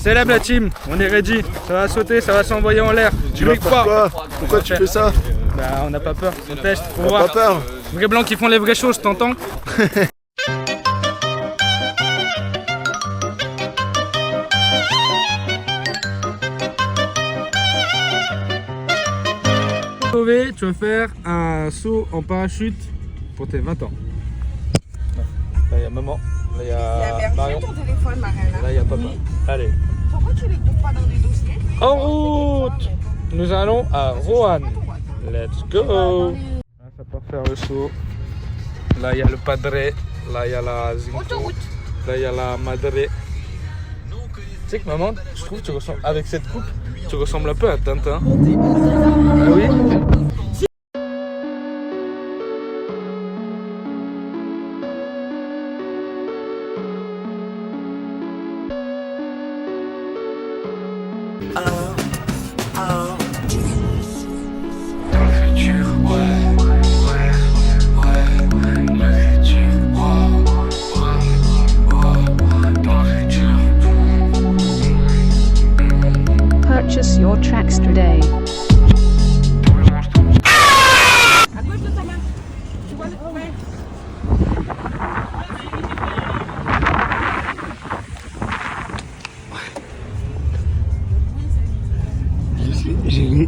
Célèbre la team, on est ready. Ça va sauter, ça va s'envoyer en l'air. Tu vas faire quoi? Pourquoi tu fais ça? Bah on n'a pas peur, on teste, faut T'as voir. pas peur? Vrais blancs qui font les vraies choses, t'entends? Tu vas faire un saut en parachute pour tes 20 ans. Là il y a maman, là il y a Marion, ton téléphone, Mariana. là il y a papa. Allez. Pourquoi tu les trouves pas dans des dossiers? En route! Nous allons à Roanne. Let's go! Là, ça part faire le saut. Là il y a le padre, là il y a la zinco, là il y a la madre. Tu sais que maman, je trouve que tu ressembles, avec cette coupe, tu ressembles un peu à Tintin. Ah oui? Purchase your tracks today. À gauche de ta main. Tu vois le problème?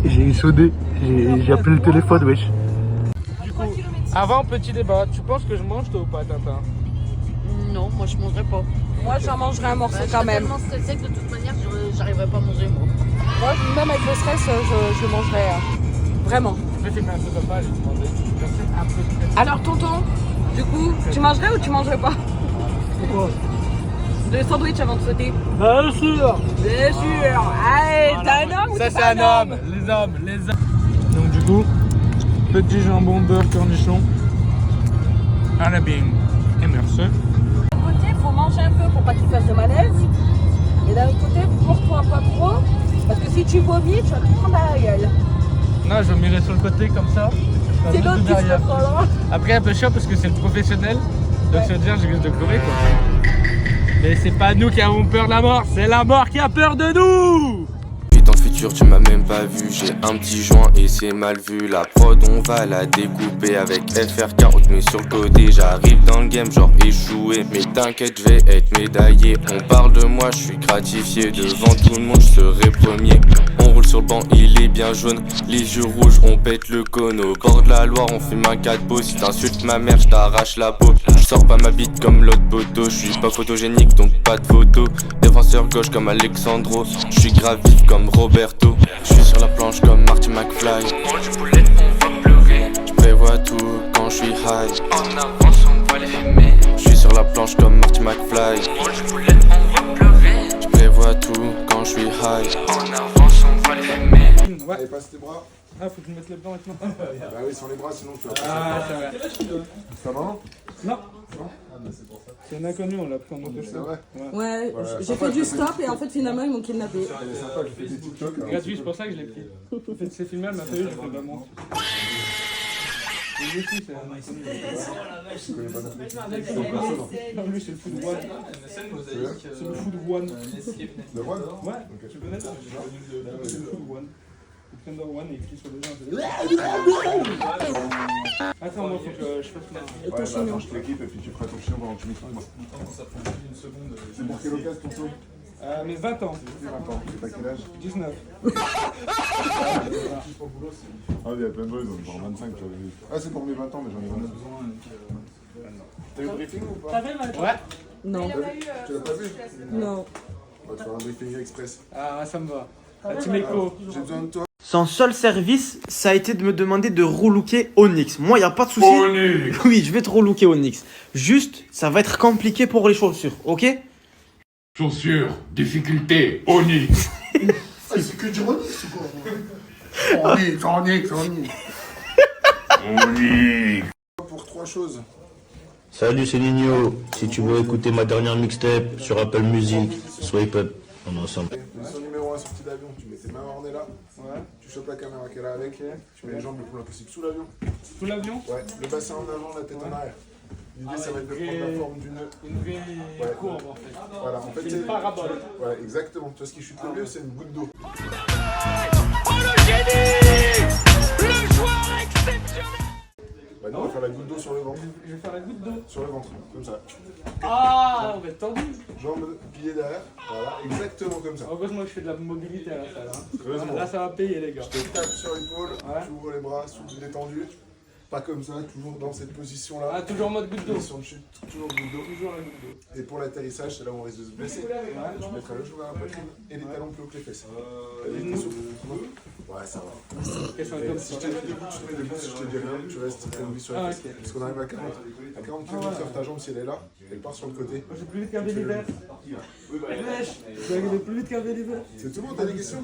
J'ai sauté, j'ai appelé le téléphone, wesh. Du coup, avant petit débat, tu penses que je mange toi ou pas Tintin? Non, moi je mangerai pas. Moi, j'en mangerai un morceau Je quand serais même. tellement stressée que de toute manière, j'arriverai pas à manger moi. Moi, même avec le stress, je mangerai. Vraiment. Je vais faire un peu papa, je vais demander. Je fais un peu de stress. Alors, tonton, du coup, tu mangerais ou tu mangerais pas? Pourquoi? Le sandwich avant de sauter. Bien sûr! Bien sûr. Allez, t'es un homme ou Ça t'es c'est pas un homme, les hommes, les hommes. Donc du coup, petit jambon, beurre, cornichon, à la bing et merci. D'un côté, il faut manger un peu pour pas qu'il fasse de malaise. Et d'un autre côté, pour toi pas trop. Parce que si tu vomis, tu vas te prendre à la gueule. Non, je vais me sur le côté comme ça. C'est l'autre qui se derrière. le prendra. Après un peu chiant parce que c'est le professionnel. Donc ça veut dire que je risque de crever quoi. Mais c'est pas nous qui avons peur de la mort, c'est la mort qui a peur de nous! Dans le futur tu m'as même pas vu, j'ai un petit joint et c'est mal vu. La prod on va la découper avec FR40 mais sur le côté. J'arrive dans le game genre échoué, mais t'inquiète je vais être médaillé. On parle de moi, je suis gratifié, devant tout le monde je serai premier. On roule sur le banc, il est bien jaune, les yeux rouges, on pète le cône. Au bord de la Loire, on fume un 4 pots. Si t'insultes ma mère, je t'arrache la peau. Je sors pas ma bite comme l'autre poteau, je suis pas photogénique donc pas de photo. Défenseur gauche comme Alexandro, je suis grave vif comme Roberto. Je suis sur la planche comme Marty McFly. Je prévois tout quand je suis high. En avance on voit les fumer. Je suis sur la planche comme Marty McFly. Je prévois tout quand je suis high. En avance on voit les fumer. Ouais. Allez, passe tes bras. Ah, faut que je mette les blancs maintenant. Bah oui, sans les bras, sinon tu vas passer. Ah, c'est vrai. Ta maman? Non. C'est un inconnu, on l'a pris en mode de C'est choix. vrai? Ouais, Voilà. j'ai fait du stop et en fait, finalement, ils m'ont kidnappé. Il est sympa, je fais des TikTok. alors. Gratuit, c'est pour ça que je l'ai pris. En fait, c'est filmé, elle m'a fait eu, j'ai fait vraiment. Et lui aussi, c'est un inconnu. Je connais pas non plus. Non, lui, c'est le foot de One. C'est le foot de One. Le roi? Ouais, tu connais ça? C'est le foot de One. Il prend dans One et il crie sur les gens. Attends, moi, faut que je fasse ma. Ouais, bah attends, je t'équipe et puis tu feras ton chien pendant que tu m'expliques. C'est pour quelle occasion ton saut? Mes 20 ans. 20 ans. Et t'as quel âge? 19. Ah, il y a plein de gens, ils ont genre 25, tu vois. Ah, c'est pour mes 20 ans, mais j'en ai 29. T'as eu le briefing ou pas? Ouais. Non. Tu l'as pas vu? Non. On va te faire un briefing express. Ah, ça me va. Tu m'écho. J'ai besoin de toi. Son seul service, ça a été de me demander de relooker Onyx. Moi, il n'y a pas de souci. Onyx. Oui, je vais te relooker Onyx. Juste, ça va être compliqué pour les chaussures, ok? Chaussures, difficulté, Onyx. C'est que du Onyx ou quoi? Onyx. Onyx. Pour 3 choses. Salut, c'est Nino. Si tu veux écouter ma dernière mixtape sur Apple Music, swipe up, on est ensemble. Leçon numéro 1, sortie d'avion, tu mets tes mains ornées là. Ouais. Tu chopes la caméra qu'elle a avec. Tu mets les jambes le plus loin possible sous l'avion. Sous l'avion? Ouais, le bassin en avant, la tête en arrière. L'idée, ça va être de prendre la forme d'une... Une vraie courbe en fait. Voilà, en fait, c'est une parabole. Ouais, exactement. Tu vois, ce qui chute le mieux, c'est une goutte d'eau. Oh le génie! Le joueur exceptionnel! Bah non, on va faire la goutte d'eau sur le ventre. Je vais faire la goutte d'eau. Sur le ventre, comme ça. Ah, on va être tendu. Jambes pliées derrière. Voilà, exactement comme ça. Heureusement que je fais de la mobilité à la salle. Hein. Heureusement. Là, ça va payer les gars. Je te tape sur l'épaule, Ouais. tu ouvres les bras, souple détendu. Pas comme ça, toujours dans cette position-là. Ah, toujours en mode goutte d'eau. Position de chute, toujours goutte d'eau. Toujours la goutte d'eau. Et pour l'atterrissage, c'est là où on risque de se blesser. Tu mettras le genou à la poitrine et les talons plus haut que les fesses. Allez, t'es souple. Ouais, ça va. Question Et comme si ça. je te dis debout, tu te mets debout. Si je te dis rien, tu restes appuyé sur la Ah, fesse. ok. Parce qu'on arrive à 40. À 40 km sur ta jambe, si elle est là, elle part sur le côté. J'ai plus vite qu'un l'hiver. Je vais arriver plus vite qu'un l'hiver. C'est tout le monde, t'as des questions?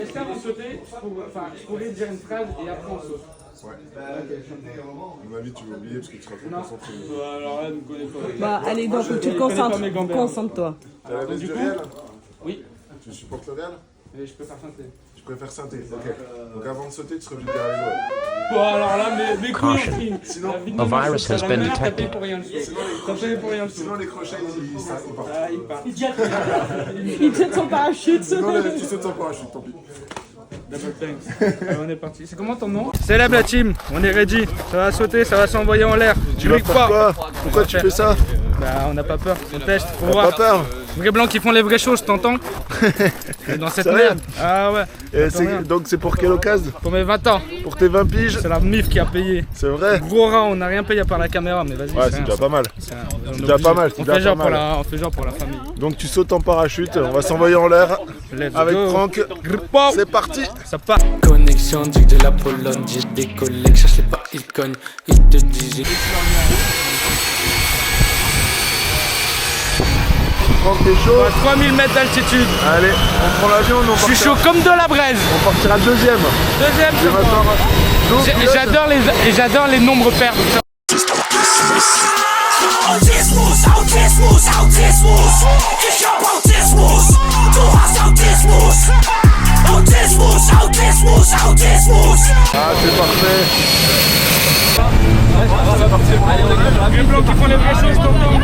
Est-ce qu'avant de sauter, je pourrais dire une phrase et après on saute? Ouais. À mon avis, tu vas oublier parce que tu seras trop Non. concentré. Alors là, ne connais pas. Bah, allez, donc, tu te connais concentres. pas mes gamberts. Concentre-toi. T'as la veste du du coup- Real? Oui, Tu supportes le Real? mais je peux faire chanter. Tu préfères synthé, ok. Donc avant de sauter, tu seras obligé de derrière les doigts. Bon, alors là, mes couilles ont pris. Sinon, A virus has been detected. T'as payé pour rien le saut. T'as payé pour rien le saut. Sinon les crochets, ils partent. Ah, il part. Il jette son parachute. Sinon, tu sautes sans parachute, tant pis. Double thanks. Allez, on est parti. C'est comment ton nom? Célèbre la team, on est ready. Ça va sauter, ça va s'envoyer en l'air. Tu vas faire quoi? Pourquoi tu fais ça? Bah, on n'a pas peur, on teste, faut T'as voir. pas peur? Vrais blancs qui font les vraies choses, t'entends? Et dans cette Sérieux? merde. Ah ouais. Attends, regarde. Donc c'est pour quelle occasion? Pour mes 20 ans. Pour tes 20 piges? C'est la MIF qui a payé. C'est vrai? Gros rat, on n'a rien payé à part la caméra, mais vas-y. Ouais, c'est rien. déjà pas mal. On est déjà obligé. pas mal, c'est On déjà fait genre pas pour mal. on fait genre pour la famille. Donc tu sautes en parachute, on va s'envoyer en l'air Let's avec go. Franck. Grippo. C'est parti! Ça part. Connexion, dit que de la Pologne, j'ai des collègues, cherche pas, ils cognent, ils te disent. Franck, t'es chaud? À 3000 mètres d'altitude. Allez, on prend l'avion, on Je suis partira. chaud comme de la braise. On partira deuxième. Deuxième, Et maintenant, donc, et j'adore les nombres pairs. Ah, c'est parfait. Les blancs qui font les vraies choses, t'entends?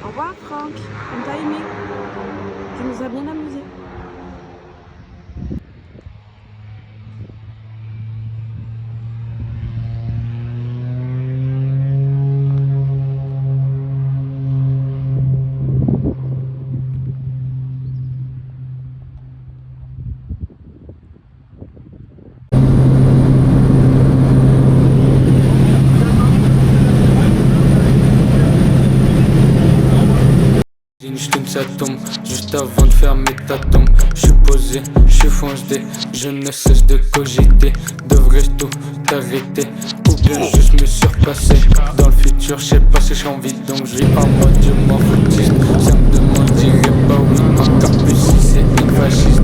Au revoir, Franck. On t'a aimé. Tu nous as bien amusé. Ça tombe juste avant de faire mes tatomes. J'suis posé, j'suis foncé, je ne cesse de cogiter. Devrais-je tout arrêter ou bien juste me surpasser? Dans le futur, j'sais pas si j'suis en vie, donc j'vis en mode je m'en foutiste. Ça me demande, dirais pas oui, encore plus si c'est une fasciste.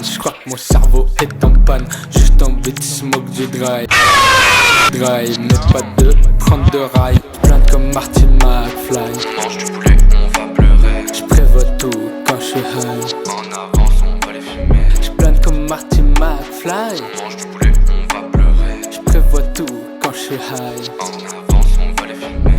J'crois que mon cerveau est en panne. Juste envie de smoke du dry. Dry, mais pas de prendre de rail. J'plante comme Marty McFly. Mange du poulet, on va pleurer. J'prévois tout quand j'suis high. En avance, on va les fumer. J'plante comme Marty McFly. Mange du poulet, on va pleurer. J'prévois tout quand j'suis high. En avance, on va les fumer.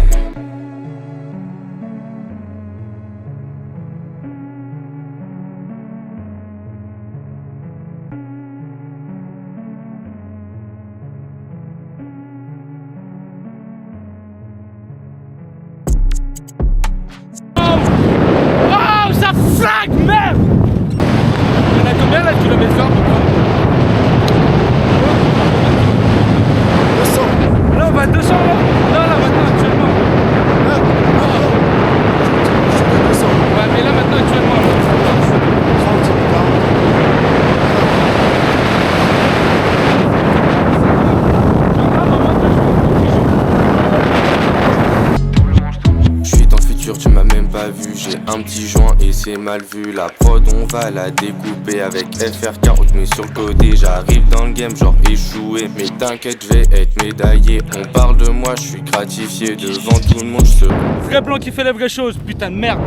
un petit joint et c'est mal vu. La prod on va la découper avec FR40 mais sur le côté. J'arrive dans le game genre échoué, mais t'inquiète je vais être médaillé. On parle de moi, je suis gratifié. Devant tout le monde je Vrai blanc qui fait les vraies choses, putain de merde.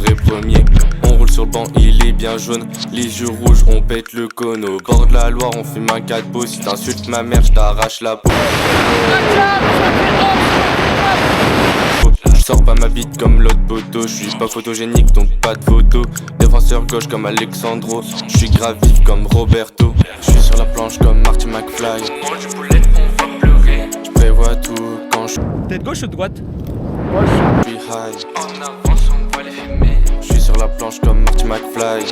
serai premier. On roule sur le banc, il est bien jaune. Les yeux rouges, on pète le cône. Au bord de la Loire, on fume un 4 beau. Si t'insultes ma mère, je t'arrache la peau. Je sors pas ma bite comme l'autre poteau. Je suis pas photogénique donc pas de photo. Défenseur gauche comme Alexandro. Je suis grave vif comme Roberto. Je suis sur la planche comme Marty McFly. Je prévois tout quand je Tête gauche ou droite? suis high. En avance on voit les filmer. Je suis sur la planche comme Marty McFly.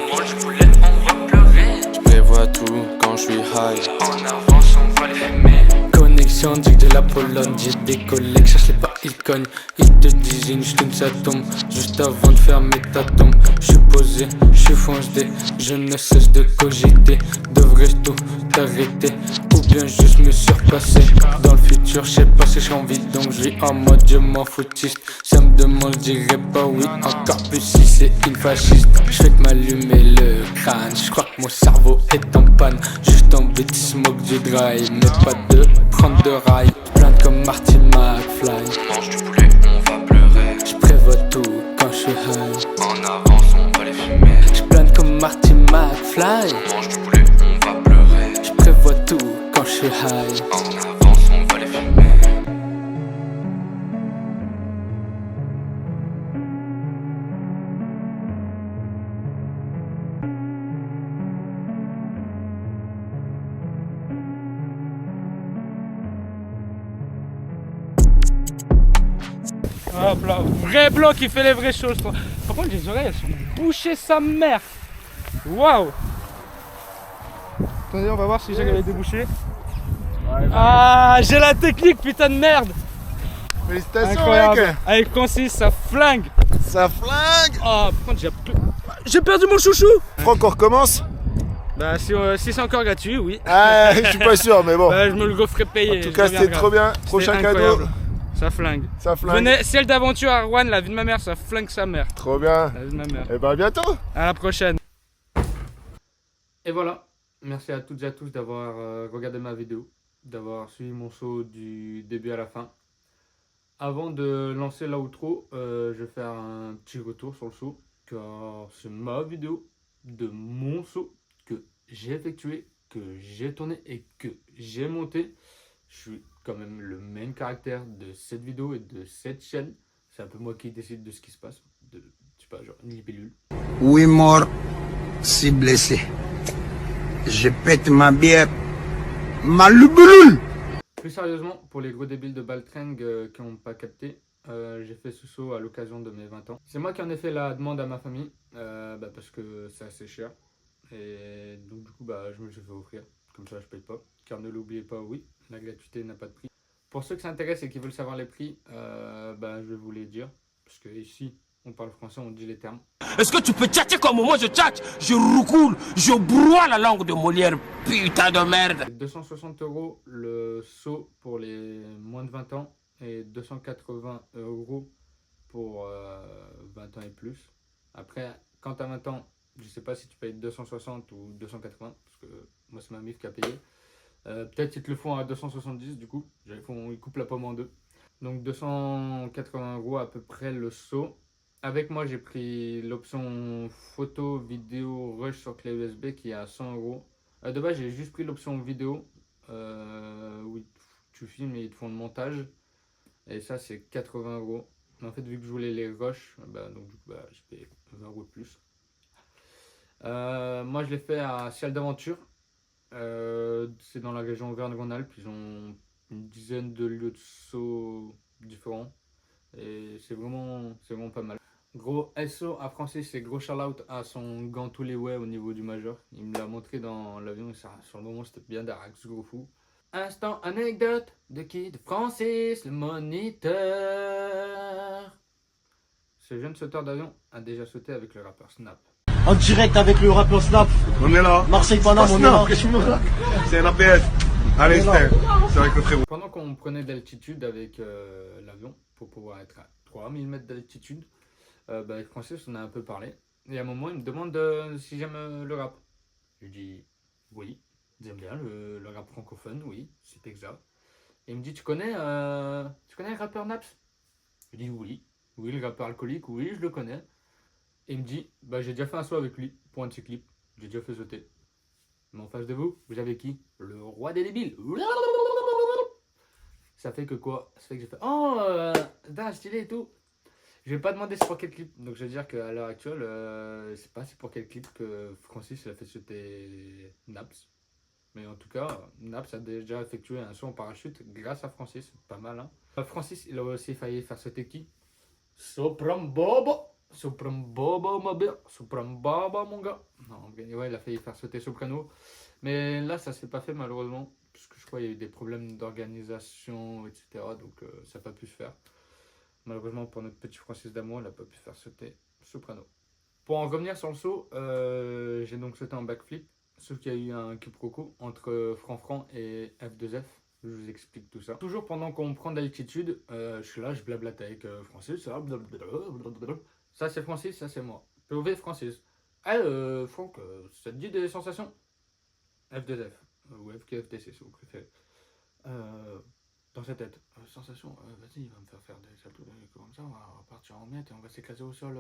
Je prévois tout quand je suis high. En avance on voit les filmer. Connexion, dit de la Pologne, j'ai des collègues, cherche-les pas, ils cognent. Ils te disent une ch'tune, ça tombe, juste avant de fermer ta tombe. J'suis posé, j'suis foncé, je ne cesse de cogiter. Devrais-je tout arrêter, ou bien juste me surpasser? Dans le futur, j'sais pas si j'ai envie, donc j'vis en mode je m'en foutiste. Ça me demande, j'dirais pas oui, encore plus si c'est une fasciste. J'fais que m'allumer le crâne, j'crois que mon cerveau est en panne. Juste envie de smoke du dry, mais pas de prendre de rail. J'plante comme Marty McFly. Mange du poulet, on va pleurer. J'prévois tout quand j'suis high. En avance, on va les fumer. J'plante comme Marty McFly. Mange du poulet, on va pleurer. J'prévois tout quand j'suis high. En avance, on va les fumer. Hop là, vrai blanc qui fait les vraies choses. Par contre, les oreilles elles sont bouchées sa mère. Waouh. Attendez, on va voir si j'arrive à les déboucher. Ah, j'ai la technique, putain de merde. Félicitations, Incroyable. mec. Avec Francis, ça flingue. Ça flingue. Oh, par contre, j'ai perdu mon chouchou. Franck, on recommence. Bah, si c'est encore gratuit, oui. Ah, je suis pas sûr, mais bon. Bah, je me le ferai payer. En tout cas, c'était trop bien. Prochain cadeau. Ça flingue. Ça flingue. Venez, ciel d'aventure à Rouen, la vie de ma mère, ça flingue sa mère. Trop bien. La vie de ma mère. Et bah, à bientôt. À la prochaine. Et voilà. Merci à toutes et à tous d'avoir regardé ma vidéo, d'avoir suivi mon saut du début à la fin. Avant de lancer l'outro, je vais faire un petit retour sur le saut, car c'est ma vidéo de mon saut que j'ai effectué, que j'ai tourné et que j'ai monté. Je suis quand même le main caractère de cette vidéo et de cette chaîne. C'est un peu moi qui décide de ce qui se passe, de, je sais pas, genre une libellule. 8 morts, 6 blessés. Je pète ma bière, ma libellule. Plus sérieusement, pour les gros débiles de Baltreng qui n'ont pas capté, j'ai fait ce saut à l'occasion de mes 20 ans. C'est moi qui en ai fait la demande à ma famille, parce que c'est assez cher. Et donc du coup, je me suis fait offrir. Comme ça, je paye pas. Car ne l'oubliez pas, oui, la gratuité n'a pas de prix. Pour ceux qui s'intéressent et qui veulent savoir les prix, je vais vous les dire. Parce que ici, on parle français, on dit les termes. Est-ce que tu peux tchatcher comme moi je tchatche? Je roucoule, je broie la langue de Molière, putain de merde. 260 € le saut pour les moins de 20 ans et 280 € pour 20 ans et plus. Après, quand tu as 20 ans, je sais pas si tu payes 260 ou 280, parce que moi c'est ma mif qui a payé. Peut-être ils te le font à 270 du coup, ils coupent la pomme en deux. Donc 280 € à peu près le saut. Avec moi j'ai pris l'option photo, vidéo, rush sur clé USB qui est à 100 €. De base j'ai juste pris l'option vidéo, où tu filmes et ils te font le montage. Et ça c'est 80 €. Mais en fait vu que je voulais les rush, j'ai payé 20 € de plus. Moi je l'ai fait à Ciel d'Aventure, c'est dans la région Auvergne-Rhône-Alpes, ils ont une dizaine de lieux de saut différents et c'est vraiment pas mal. Gros SO à Francis et gros shout-out à son Gantoulé au niveau du major, il me l'a montré dans l'avion et ça, sur le moment c'était bien d'Arax, ce gros fou. Instant anecdote de qui? De Francis, le moniteur. Ce jeune sauteur d'avion a déjà sauté avec le rappeur Snap. En direct avec le rappeur Snap. On est là. Marseille Paname, on est là. C'est un APS. Allez, c'est avec le frérot. Pendant qu'on prenait d'altitude avec l'avion pour pouvoir être à 3000 mètres d'altitude. Avec Francis, on a un peu parlé. Et à un moment, il me demande si j'aime le rap. Je lui dis oui, j'aime bien le rap francophone, oui, c'est exact. Et il me dit, tu connais le rappeur Naps? Je lui dis oui, le rappeur alcoolique, oui, je le connais. Et il me dit, j'ai déjà fait un saut avec lui pour un de ses clips, j'ai déjà fait sauter. Mais en face de vous, vous avez qui? Le roi des débiles. Ça fait que quoi? Ça fait que j'ai fait, oh, stylé et tout. Je vais pas demander c'est pour quel clip, donc je vais dire qu'à l'heure actuelle, c'est pas c'est pour quel clip que Francis a fait sauter Naps. Mais en tout cas, Naps a déjà effectué un saut en parachute grâce à Francis, pas mal hein. Francis, il a aussi failli faire sauter qui? Sopram Bobo ma bière, Sopram Baba mon gars. Non, ouais, il a failli faire sauter Soprano, mais là ça s'est pas fait malheureusement, puisque je crois qu'il y a eu des problèmes d'organisation, etc. Donc ça n'a pas pu se faire. Malheureusement pour notre petit Francis d'amour, il n'a pas pu faire sauter Soprano. Pour en revenir sur le saut, j'ai donc sauté en backflip, sauf qu'il y a eu un quiproquo entre Franfran et F2F. Je vous explique tout ça. Toujours pendant qu'on prend d'altitude, je suis là, je blablate avec Francis. Ça c'est Francis, ça c'est moi. POV Francis. Franck, ça te dit des sensations? F2F, ou FKFTC si vous préférez. Dans sa tête, sensation, vas-y, il va me faire des saltos comme ça, on va partir en miettes et on va s'écraser au sol.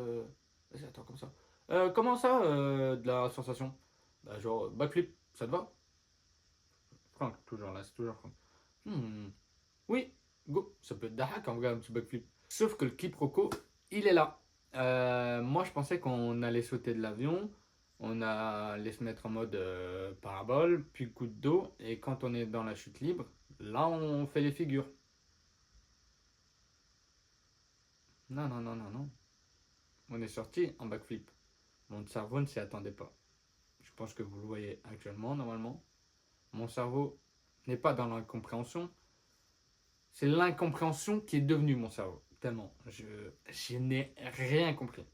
Vas-y, attends, comme ça. Comment ça, de la sensation? Genre, backflip, ça te va? Franck, toujours là, c'est toujours Franck. Oui, go, ça peut être Dahak en vrai, un petit backflip. Sauf que le quiproquo, il est là. Moi, je pensais qu'on allait sauter de l'avion, on allait se mettre en mode parabole, puis coup de dos, et quand on est dans la chute libre, là, on fait les figures. Non. On est sorti en backflip. Mon cerveau ne s'y attendait pas. Je pense que vous le voyez actuellement, normalement. Mon cerveau n'est pas dans l'incompréhension. C'est l'incompréhension qui est devenue mon cerveau. Tellement. Je n'ai rien compris.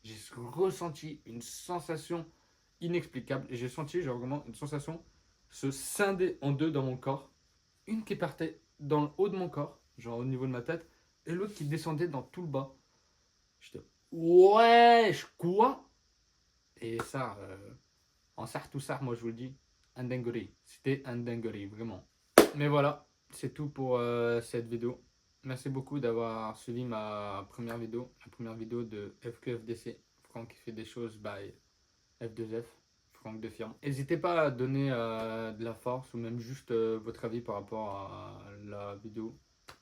J'ai ressenti une sensation inexplicable. Et j'ai senti, genre vraiment, une sensation se scinder en deux dans mon corps. Une qui partait dans le haut de mon corps, genre au niveau de ma tête, et l'autre qui descendait dans tout le bas. J'étais, wesh, quoi? Et ça, en sarre-tout-sarre, moi je vous le dis, un dinguerie. C'était un dinguerie, vraiment. Mais voilà, c'est tout pour cette vidéo. Merci beaucoup d'avoir suivi ma première vidéo, la première vidéo de FQFDC, Franck qui fait des choses by F2F. Franck de firme. N'hésitez pas à donner de la force ou même juste votre avis par rapport à la vidéo,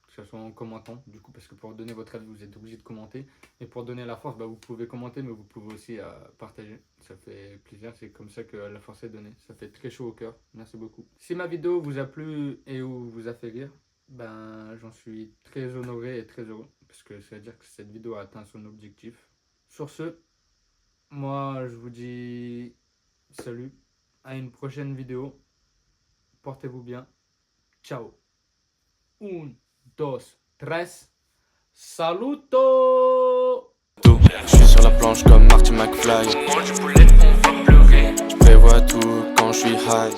que ce soit en commentant du coup, parce que pour donner votre avis vous êtes obligé de commenter, et pour donner la force vous pouvez commenter, mais vous pouvez aussi partager, ça fait plaisir, c'est comme ça que la force est donnée, ça fait très chaud au cœur. Merci beaucoup. Si ma vidéo vous a plu et ou vous a fait rire, j'en suis très honoré et très heureux, parce que ça veut dire que cette vidéo a atteint son objectif. Sur ce, moi je vous dis salut, à une prochaine vidéo, portez-vous bien, ciao, 1, 2, 3, saluto. Je suis sur la planche comme Marty McFly. Je prévois tout quand je suis high.